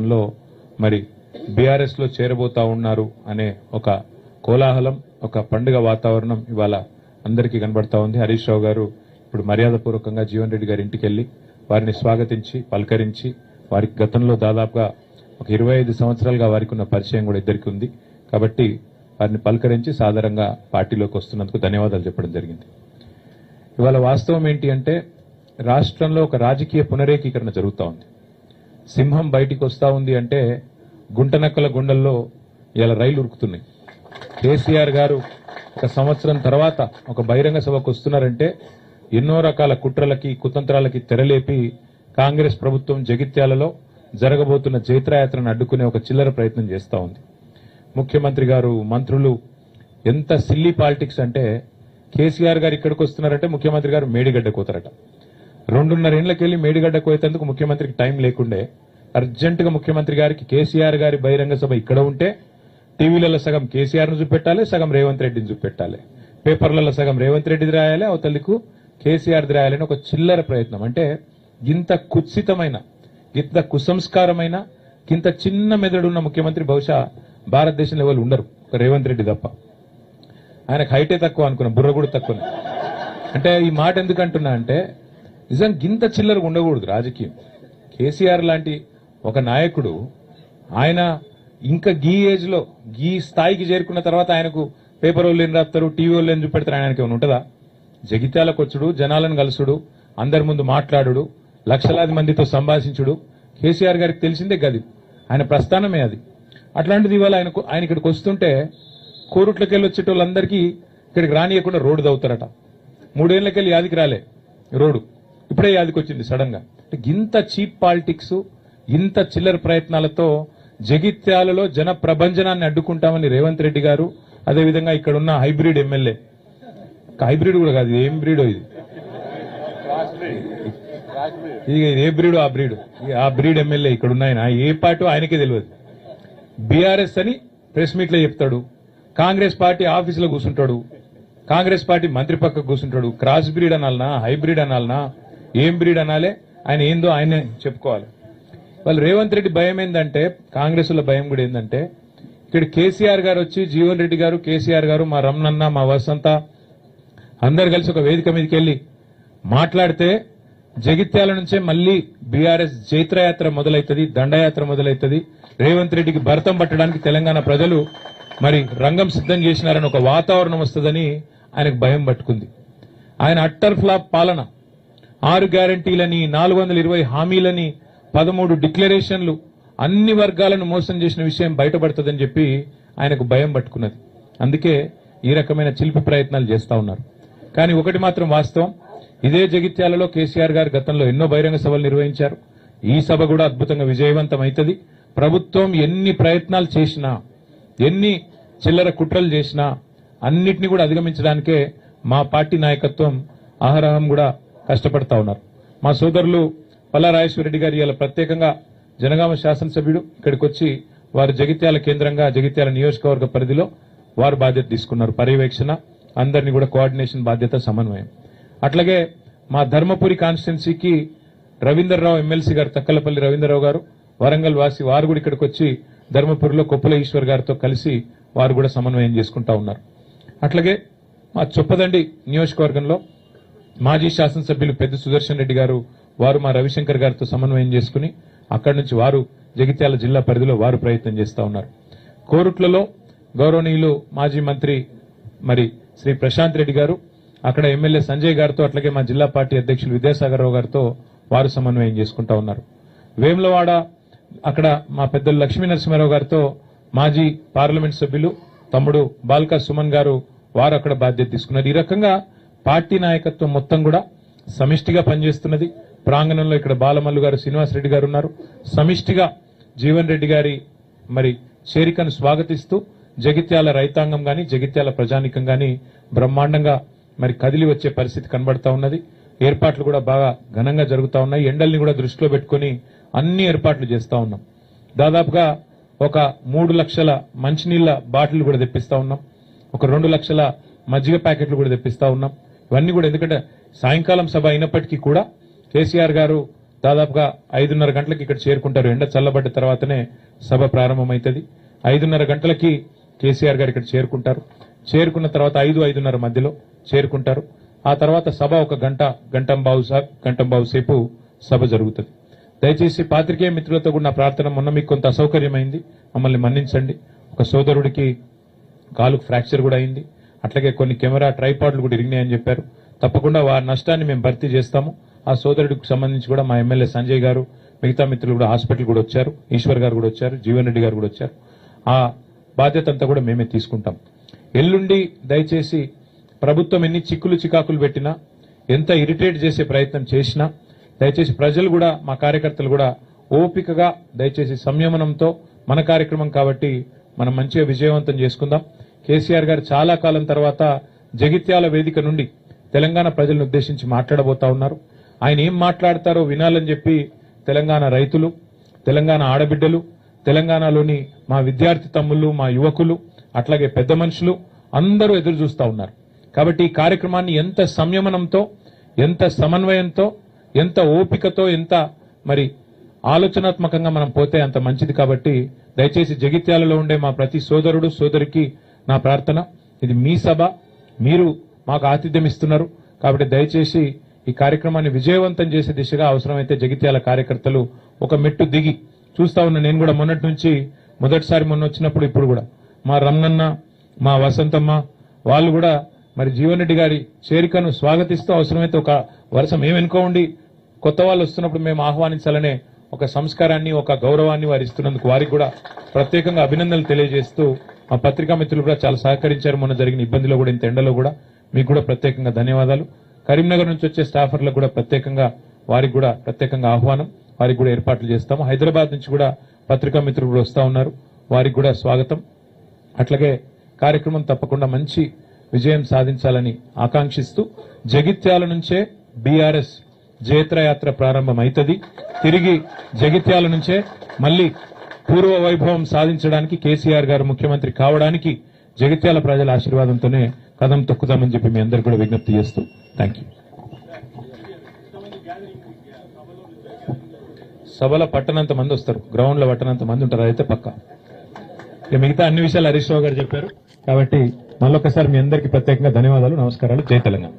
లో మరి బీఆర్ఎస్ లో చేరబోతా ఉన్నారు అనే ఒక కోలాహలం, ఒక పండుగ వాతావరణం ఇవాళ అందరికీ కనబడతా ఉంది. హరీష్ రావు గారు ఇప్పుడు మర్యాదపూర్వకంగా జీవన్ రెడ్డి గారి ఇంటికి వెళ్లి వారిని స్వాగతించి పలకరించి వారికి గతంలో దాదాపుగా ఒక 25 సంవత్సరాలుగా వారికి ఉన్న పరిచయం కూడా ఇద్దరికి ఉంది కాబట్టి వారిని పలకరించి సాధారణంగా పార్టీలోకి వస్తున్నందుకు ధన్యవాదాలు చెప్పడం జరిగింది. ఇవాళ వాస్తవం ఏంటి అంటే రాష్ట్రంలో ఒక రాజకీయ పునరేకీకరణ జరుగుతూ ఉంది. సింహం బయటికి వస్తా ఉంది అంటే గుంటనక్కల గుండెల్లో ఇలా రైలు ఉరుకుతున్నాయి. కేసీఆర్ గారు ఒక సంవత్సరం తర్వాత ఒక బహిరంగ సభకు వస్తున్నారంటే ఎన్నో రకాల కుట్రలకి కుతంత్రాలకి తెరలేపి కాంగ్రెస్ ప్రభుత్వం జగిత్యాలలో జరగబోతున్న జైత్రయాత్రను అడ్డుకునే ఒక చిల్లర ప్రయత్నం చేస్తూ ఉంది. ముఖ్యమంత్రి గారు, మంత్రులు ఎంత సిల్లీ పాలిటిక్స్ అంటే కేసీఆర్ గారు ఇక్కడికి వస్తున్నారంటే ముఖ్యమంత్రి గారు మేడిగడ్డకు పోతారట. 2.5 ఏళ్లకెళ్లి మేడిగడ్డకు పోయేందుకు ముఖ్యమంత్రికి టైం లేకుండే అర్జెంటుగా ముఖ్యమంత్రి గారికి కేసీఆర్ గారి బహిరంగ సభ ఇక్కడ ఉంటే టీవీలలో సగం కేసీఆర్ ను చూపెట్టాలి, సగం రేవంత్ రెడ్డిని చూపెట్టాలి, పేపర్లలో సగం రేవంత్ రెడ్డిది రాయాలి, అవతలికు కేసీఆర్ది రాయాలని ఒక చిల్లర ప్రయత్నం. అంటే ఇంత కుత్సితమైన, ఇంత కుసంస్కారమైన, ఇంత చిన్న మెదడున్న ముఖ్యమంత్రి బహుశా భారతదేశంలో ఎవరు ఉండరు, ఒక రేవంత్ రెడ్డి తప్ప. ఆయనకు హైటే తక్కువ అనుకున్నా, బుర్ర కూడా తక్కువనే. అంటే ఈ మాట ఎందుకంటున్నా అంటే నిజం గింత చిల్లరకు ఉండకూడదు రాజకీయం. కేసీఆర్ లాంటి ఒక నాయకుడు ఆయన ఇంకా గీ ఏజ్ లో గీ స్థాయికి చేరుకున్న తర్వాత ఆయనకు పేపర్ వాళ్ళు ఏం రాస్తారు, టీవీ వాళ్ళు ఏం చూపెడతారు, ఆయనకి ఏమైనా ఉంటుందా? జగిత్యాలకు వచ్చుడు, జనాలను కలుసుడు, అందరి ముందు మాట్లాడు, లక్షలాది మందితో సంభాషించుడు కేసీఆర్ గారికి తెలిసిందే గది, ఆయన ప్రస్థానమే అది. అట్లాంటిది ఇవాళ ఆయన ఇక్కడికి వస్తుంటే కోరుట్లకి వెళ్ళి వచ్చేటోళ్ళందరికీ ఇక్కడికి రానియకుండా రోడ్డు దవుతారట. 3 ఏళ్లకెళ్ళి యాదికి రాలే రోడ్డు, ఇప్పుడే యాదికి వచ్చింది సడన్ గా. ఇంత చీప్ పాలిటిక్స్, ఇంత చిల్లర ప్రయత్నాలతో జగిత్యాలలో జన ప్రభంజనాన్ని అడ్డుకుంటామని రేవంత్ రెడ్డి గారు, అదేవిధంగా ఇక్కడ ఉన్న హైబ్రిడ్ ఎమ్మెల్యే, హైబ్రిడ్ కూడా కాదు, ఏం బ్రీడో ఇది, ఏ బ్రీడు ఆ బ్రీడ్ ఎమ్మెల్యే ఇక్కడ ఉన్నాయన ఏ పార్టీ ఆయనకే తెలియదు. బీఆర్ఎస్ అని ప్రెస్ మీట్ లో చెప్తాడు, కాంగ్రెస్ పార్టీ ఆఫీసులో కూర్చుంటాడు, కాంగ్రెస్ పార్టీ మంత్రి పక్కకు కూర్చుంటాడు. క్రాస్ బ్రీడ్ అనాలనా, హైబ్రిడ్ అనాలనా, ఏం బ్రీడ్ అనాలే, ఆయన ఏందో ఆయనే చెప్పుకోవాలి. వాళ్ళు రేవంత్ రెడ్డి భయం ఏంటంటే, కాంగ్రెస్ లో భయం కూడా ఏంటంటే ఇక్కడ కేసీఆర్ గారు వచ్చి జీవన్ రెడ్డి గారు, కేసీఆర్ గారు, మా రమణన్న, మా వసంత అందరు కలిసి ఒక వేదిక మీదకి వెళ్లి మాట్లాడితే జగిత్యాల నుంచే మళ్లీ బీఆర్ఎస్ జైత్రయాత్ర మొదలైతుంది, దండయాత్ర మొదలైతుంది, రేవంత్ రెడ్డికి భరతం పట్టడానికి తెలంగాణ ప్రజలు మరి రంగం సిద్ధం చేసినారని ఒక వాతావరణం వస్తుందని ఆయనకు భయం పట్టుకుంది. ఆయన అట్టర్ ఫ్లాప్ పాలన, 6 గ్యారంటీలని, 420 హామీలని, 13 డిక్లరేషన్లు, అన్ని వర్గాలను మోసం చేసిన విషయం బయటపడుతుందని చెప్పి ఆయనకు భయం పట్టుకున్నది. అందుకే ఈ రకమైన చిలిపి ప్రయత్నాలు చేస్తా ఉన్నారు. కానీ ఒకటి మాత్రం వాస్తవం, ఇదే జగిత్యాలలో కేసీఆర్ గారు గతంలో ఎన్నో బహిరంగ సభలు నిర్వహించారు. ఈ సభ కూడా అద్భుతంగా విజయవంతం అవుతుంది. ప్రభుత్వం ఎన్ని ప్రయత్నాలు చేసినా, ఎన్ని చిల్లర కుట్రలు చేసినా అన్నిటినీ కూడా అధిగమించడానికే మా పార్టీ నాయకత్వం అహరహం కూడా కష్టపడతా ఉన్నారు. మా సోదరులు పల్లా రాజేశ్వరరెడ్డి గారు ఇలా ప్రత్యేకంగా జనగామ శాసనసభ్యుడు ఇక్కడికి వచ్చి వారు జగిత్యాల కేంద్రంగా జగిత్యాల నియోజకవర్గ పరిధిలో వారు బాధ్యత తీసుకున్నారు, పర్యవేక్షణ, అందరినీ కూడా కోఆర్డినేషన్ బాధ్యత, సమన్వయం. అట్లాగే మా ధర్మపురి కాన్స్టిట్యున్సీకి రవీందర్రావు ఎమ్మెల్సీ గారు, తక్కలపల్లి రవీందర్రావు గారు, వరంగల్ వాసి, వారు కూడా ఇక్కడికి వచ్చి ధర్మపురిలో కొప్పుల ఈశ్వర్ గారితో కలిసి వారు కూడా సమన్వయం చేసుకుంటా ఉన్నారు. అట్లాగే మా చొప్పదండి నియోజకవర్గంలో మాజీ శాసనసభ్యులు పెద్ద సుదర్శన్ రెడ్డి గారు, వారు మా రవిశంకర్ గారితో సమన్వయం చేసుకుని అక్కడి నుంచి వారు జగిత్యాల జిల్లా పరిధిలో వారు ప్రయత్నం చేస్తా ఉన్నారు. కోరుట్లలో గౌరవనీయులు మాజీ మంత్రి మరి శ్రీ ప్రశాంత్ రెడ్డి గారు, అక్కడ ఎమ్మెల్యే సంజయ్ గారితో, అట్లాగే మా జిల్లా పార్టీ అధ్యక్షులు విద్యాసాగర్ రావు గారితో వారు సమన్వయం చేసుకుంటా ఉన్నారు. వేములవాడ అక్కడ మా పెద్దలు లక్ష్మీ నరసింహారావు గారితో మాజీ పార్లమెంట్ సభ్యులు తమ్ముడు బాల్కా సుమన్ గారు, వారు అక్కడ బాధ్యత తీసుకున్నారు. ఈ రకంగా పార్టీ నాయకత్వం మొత్తం కూడా సమిష్టిగా పనిచేస్తున్నది. ప్రాంగణంలో ఇక్కడ బాలమల్లు గారు, శ్రీనివాసరెడ్డి గారు ఉన్నారు. సమిష్టిగా జీవన్ రెడ్డి గారి మరి చేరికను స్వాగతిస్తూ జగిత్యాల రైతాంగం గాని, జగిత్యాల ప్రజానికం గాని బ్రహ్మాండంగా మరి కదిలి వచ్చే పరిస్థితి కనబడతా ఉన్నది. ఏర్పాట్లు కూడా బాగా ఘనంగా జరుగుతా ఉన్నాయి. ఎండల్ని కూడా దృష్టిలో పెట్టుకుని అన్ని ఏర్పాట్లు చేస్తా ఉన్నాం. దాదాపుగా ఒక 3 లక్షల మంచినీళ్ల బాటిల్ కూడా తెప్పిస్తా ఉన్నాం. ఒక 2 లక్షల మజ్జిగ ప్యాకెట్లు కూడా తెప్పిస్తా ఉన్నాం. ఇవన్నీ కూడా ఎందుకంటే సాయంకాలం సభ అయినప్పటికీ కూడా కేసీఆర్ గారు దాదాపుగా 5:30 గంటలకు ఇక్కడ చేరుకుంటారు. ఎండ చల్లబడ్డ తర్వాతనే సభ ప్రారంభమవుతుంది. 5:30 గంటలకి కేసీఆర్ గారు ఇక్కడ చేరుకుంటారు. చేరుకున్న తర్వాత 5-5:30 మధ్యలో చేరుకుంటారు. ఆ తర్వాత సభ ఒక గంటంబావు సేపు సభ జరుగుతుంది. దయచేసి పాత్రికేయ మిత్రులతో కూడా నా ప్రార్థన, మొన్న మీకు కొంత అసౌకర్యమైంది, మమ్మల్ని మన్నించండి. ఒక సోదరుడికి కాలుకు ఫ్రాక్చర్ కూడా అయింది. అట్లాగే కొన్ని కెమెరా ట్రైపాడ్లు కూడా ఇరిగినాయని చెప్పారు. తప్పకుండా వారి నష్టాన్ని మేము భర్తీ చేస్తాము. ఆ సోదరుడికి సంబంధించి కూడా మా ఎమ్మెల్యే సంజయ్ గారు, మిగతా మిత్రులు కూడా హాస్పిటల్ కూడా వచ్చారు. ఈశ్వర్ గారు కూడా వచ్చారు, జీవన్ రెడ్డి గారు కూడా వచ్చారు. ఆ బాధ్యత అంతా కూడా మేమే తీసుకుంటాం. ఎల్లుండి దయచేసి ప్రభుత్వం ఎన్ని చిక్కులు చికాకులు పెట్టినా, ఎంత ఇరిటేట్ చేసే ప్రయత్నం చేసినా, దయచేసి ప్రజలు కూడా, మా కార్యకర్తలు కూడా ఓపికగా దయచేసి సంయమనంతో, మన కార్యక్రమం కాబట్టి మనం మంచిగా విజయవంతం చేసుకుందాం. కేసీఆర్ గారు చాలా కాలం తర్వాత జగిత్యాల వేదిక నుండి తెలంగాణ ప్రజలను ఉద్దేశించి మాట్లాడబోతా ఉన్నారు. ఆయన ఏం మాట్లాడతారో వినాలని చెప్పి తెలంగాణ రైతులు, తెలంగాణ ఆడబిడ్డలు, తెలంగాణలోని మా విద్యార్థి తమ్ముళ్ళు, మా యువకులు, అట్లాగే పెద్ద మనుషులు అందరూ ఎదురు చూస్తా ఉన్నారు. కాబట్టి ఈ కార్యక్రమాన్ని ఎంత సంయమనంతో, ఎంత సమన్వయంతో, ఎంత ఓపికతో, ఎంత మరి ఆలోచనాత్మకంగా మనం పోతే అంత మంచిది. కాబట్టి దయచేసి జగిత్యాలలో ఉండే మా ప్రతి సోదరుడు సోదరికి నా ప్రార్థన, ఇది మీ సభ, మీరు మాకు ఆతిథ్యం ఇస్తున్నారు. కాబట్టి దయచేసి ఈ కార్యక్రమాన్ని విజయవంతం చేసే దిశగా అవసరమైతే జగిత్యాల కార్యకర్తలు ఒక మెట్టు దిగి చూస్తా ఉన్నా. నేను కూడా మొన్నటి నుంచి, మొదటిసారి మొన్న వచ్చినప్పుడు ఇప్పుడు కూడా మా రమణన్న, మా వసంతమ్మ వాళ్ళు కూడా మరి జీవన్ రెడ్డి గారి చేరికను స్వాగతిస్తూ అవసరమైతే ఒక వరుస మేము వెనుకోండి, కొత్త వాళ్ళు వస్తున్నప్పుడు మేము ఆహ్వానించాలనే ఒక సంస్కారాన్ని, ఒక గౌరవాన్ని వారు ఇస్తున్నందుకు వారికి కూడా ప్రత్యేకంగా అభినందనలు తెలియజేస్తూ, మా పత్రికా మిత్రులు కూడా చాలా సహకరించారు. మొన్న జరిగిన ఇబ్బందిలో కూడా, ఇంత ఎండలో కూడా మీకు కూడా ప్రత్యేకంగా ధన్యవాదాలు. కరీంనగర్ నుంచి వచ్చే స్టాఫర్లకు కూడా ప్రత్యేకంగా, వారికి కూడా ప్రత్యేకంగా ఆహ్వానం, వారికి కూడా ఏర్పాట్లు చేస్తాము. హైదరాబాద్ నుంచి కూడా పత్రికా మిత్రులు కూడా వస్తా ఉన్నారు, వారికి కూడా స్వాగతం. అట్లాగే కార్యక్రమం తప్పకుండా మంచి విజయం సాధించాలని ఆకాంక్షిస్తూ, జగిత్యాల నుంచే బీఆర్ఎస్ జయత్రయాత్ర ప్రారంభం అవుతుంది. తిరిగి జగిత్యాల నుంచే మళ్లీ పూర్వ వైభవం సాధించడానికి, కేసీఆర్ గారు ముఖ్యమంత్రి కావడానికి జగిత్యాల ప్రజల ఆశీర్వాదంతోనే కదం తొక్కుతామని చెప్పి మీ అందరు కూడా విజ్ఞప్తి చేస్తూ థ్యాంక్ యూ. సభలో పట్టనంత మంది వస్తారు, గ్రౌండ్ లో పట్టనంత మంది ఉంటారు, అయితే పక్క. ఇక మిగతా అన్ని విషయాలు హరీష్ రావు గారు చెప్పారు. కాబట్టి మళ్ళొకసారి మీ అందరికీ ప్రత్యేకంగా ధన్యవాదాలు, నమస్కారాలు. జై తెలంగాణ.